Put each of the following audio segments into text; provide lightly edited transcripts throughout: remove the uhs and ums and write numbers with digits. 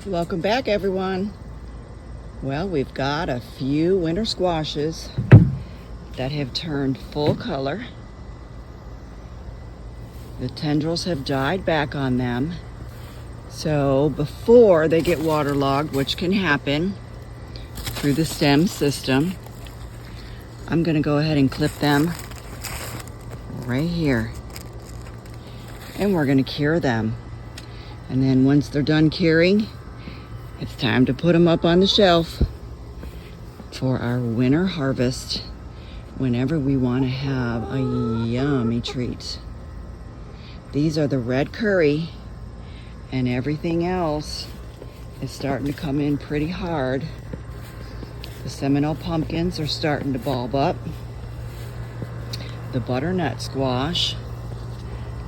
Welcome back, everyone. Well, we've got a few winter squashes that have turned full color. The tendrils have died back on them. So before they get waterlogged, which can happen through the stem system, I'm going to go ahead and clip them right here. And we're going to cure them. And then once they're done curing, it's time to put them up on the shelf for our winter harvest whenever we want to have a yummy treat. These are the red curry, and everything else is starting to come in pretty hard. The Seminole pumpkins are starting to bulb up. The butternut squash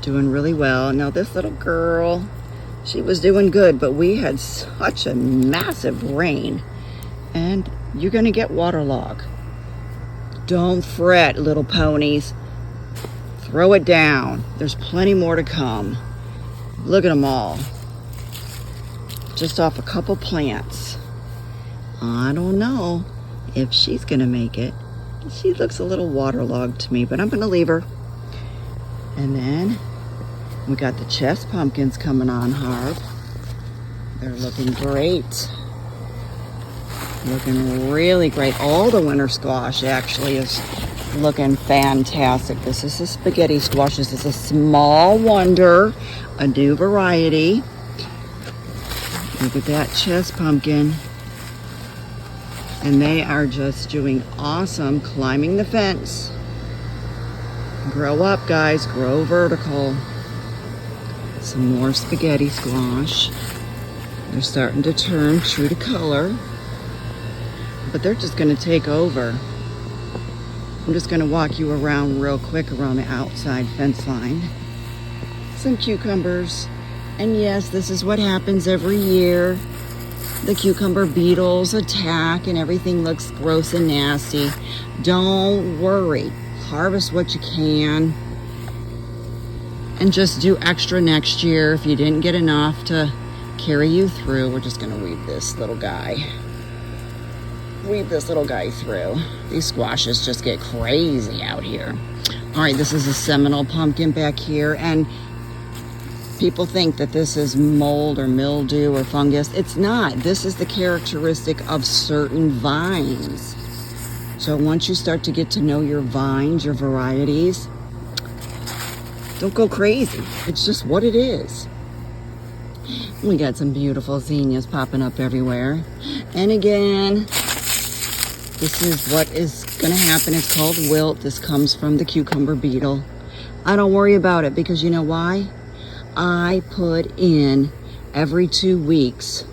doing really well. Now this little girl, she was doing good, but we had such a massive rain, and you're gonna get waterlogged. Don't fret, little ponies. Throw it down. There's plenty more to come. Look at them all. Just off a couple plants. I don't know if she's gonna make it. She looks a little waterlogged to me, but I'm gonna leave her. And then we got the chest pumpkins coming on hard. They're looking great. Looking really great. All the winter squash actually is looking fantastic. This is the spaghetti squash. This is a small wonder, a new variety. Look at that chest pumpkin. And they are just doing awesome, climbing the fence. Grow up, guys, grow vertical. Some more spaghetti squash. They're starting to turn true to color, but they're just going to take over. I'm just going to walk you around real quick around the outside fence line. Some cucumbers, and yes, this is what happens every year. The cucumber beetles attack and everything looks gross and nasty. Don't worry, harvest what you can. And just do extra next year if you didn't get enough to carry you through. We're just gonna weave this little guy. Weave this little guy through. These squashes just get crazy out here. All right, this is a Seminole pumpkin back here, and people think that this is mold or mildew or fungus. It's not. This is the characteristic of certain vines. So once you start to get to know your vines, your varieties, don't go crazy. It's just what it is. We got some beautiful zinnias popping up everywhere. And again, this is what is going to happen. It's called wilt. This comes from the cucumber beetle. I don't worry about it because you know why? I put in every 2 weeks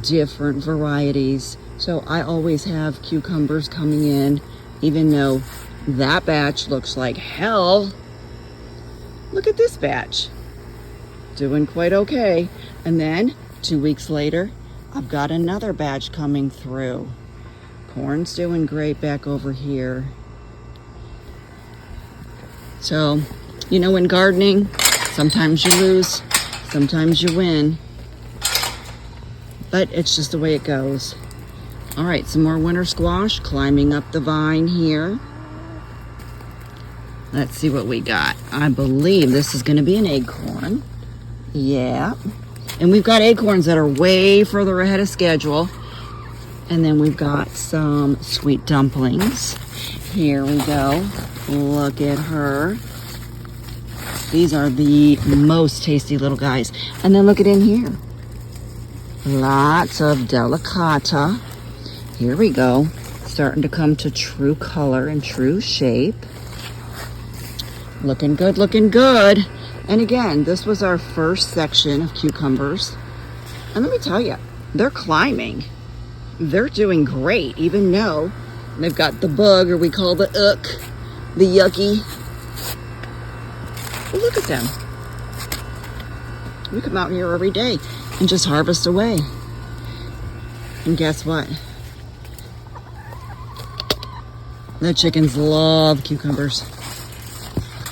different varieties. So I always have cucumbers coming in, even though that batch looks like hell. Look at this batch. Doing quite okay. And then 2 weeks later, I've got another batch coming through. Corn's doing great back over here. So, you know, in gardening, sometimes you lose, sometimes you win. But it's just the way it goes. All right, some more winter squash climbing up the vine here. Let's see what we got. I believe this is going to be an acorn. Yeah. And we've got acorns that are way further ahead of schedule. And then we've got some sweet dumplings. Here we go. Look at her. These are the most tasty little guys. And then look at in here. Lots of delicata. Here we go. Starting to come to true color and true shape. Looking good, looking good. And again, this was our first section of cucumbers. And let me tell you, they're climbing. They're doing great, even though they've got the bug, or we call the the yucky. But look at them. We come out here every day and just harvest away. And guess what? The chickens love cucumbers.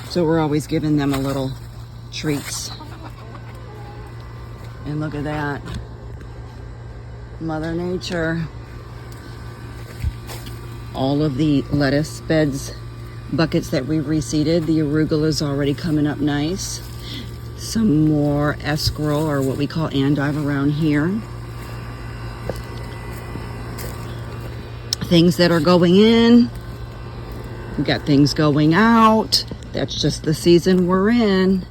So we're always giving them a little treats. And look at that. Mother Nature. All of the lettuce beds, buckets that we've reseeded, the arugula is already coming up nice. Some more escarole, or what we call endive around here. Things that are going in. We got things going out. That's just the season we're in.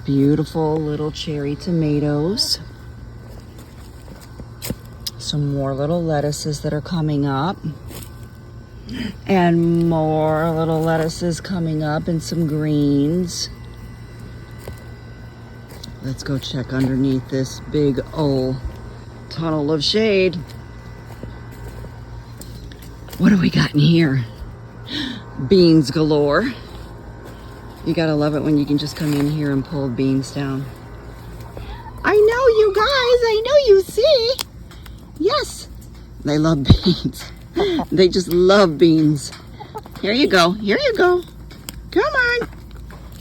Beautiful little cherry tomatoes. Some more little lettuces that are coming up. And more little lettuces coming up, and some greens. Let's go check underneath this big old tunnel of shade. What do we got in here? Beans galore. You gotta love it when you can just come in here and pull beans down. I know, you guys, I know you see. Yes, they love beans. They just love beans. Here you go, here you go. Come on.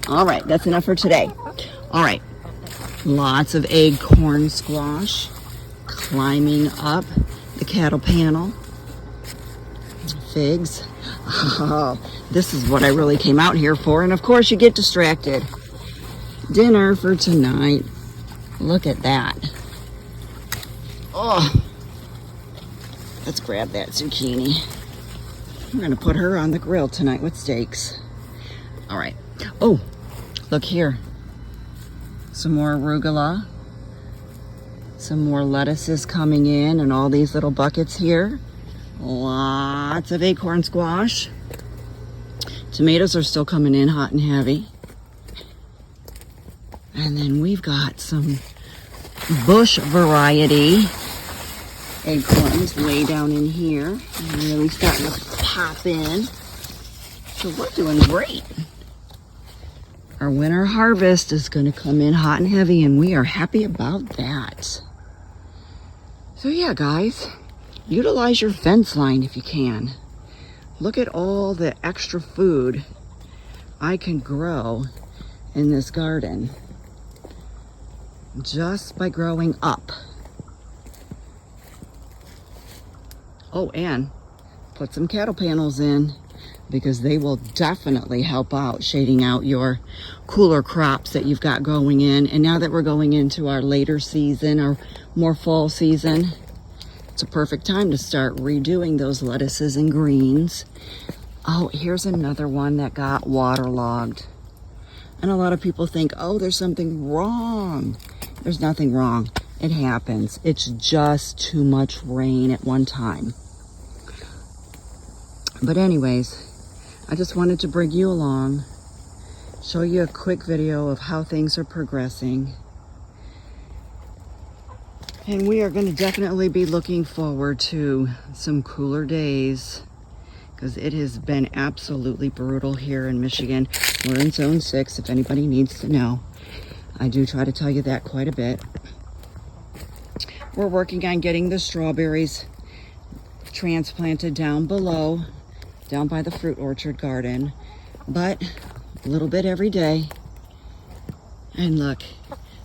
All right, that's enough for today. All right, lots of acorn squash climbing up the cattle panel. Figs. Oh, this is what I really came out here for, and of course you get distracted. Dinner for tonight. Look at that. Oh, let's grab that zucchini. We're gonna put her on the grill tonight with steaks. All right. Oh, look here. Some more arugula. Some more lettuces coming in, and all these little buckets here. Lots of acorn squash. Tomatoes are still coming in hot and heavy. And then we've got some bush variety acorns way down in here. And really starting to pop in. So we're doing great. Our winter harvest is going to come in hot and heavy, and we are happy about that. So yeah, guys. Utilize your fence line if you can. Look at all the extra food I can grow in this garden just by growing up. Oh, and put some cattle panels in, because they will definitely help out shading out your cooler crops that you've got going in. And now that we're going into our later season, or more fall season, it's a perfect time to start redoing those lettuces and greens. Oh, here's another one that got waterlogged. And a lot of people think, oh, there's something wrong. There's nothing wrong. It happens. It's just too much rain at one time. But anyways, I just wanted to bring you along, show you a quick video of how things are progressing. And we are going to definitely be looking forward to some cooler days, because it has been absolutely brutal here in Michigan. We're in zone 6, if anybody needs to know. I do try to tell you that quite a bit. We're working on getting the strawberries transplanted down below, down by the fruit orchard garden, but a little bit every day. And look,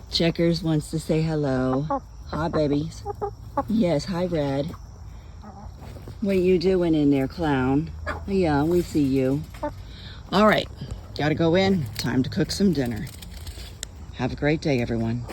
Checkers wants to say hello. Hi, babies. Yes, hi, Red. What are you doing in there, clown? Yeah, we see you. All right, gotta go in. Time to cook some dinner. Have a great day, everyone.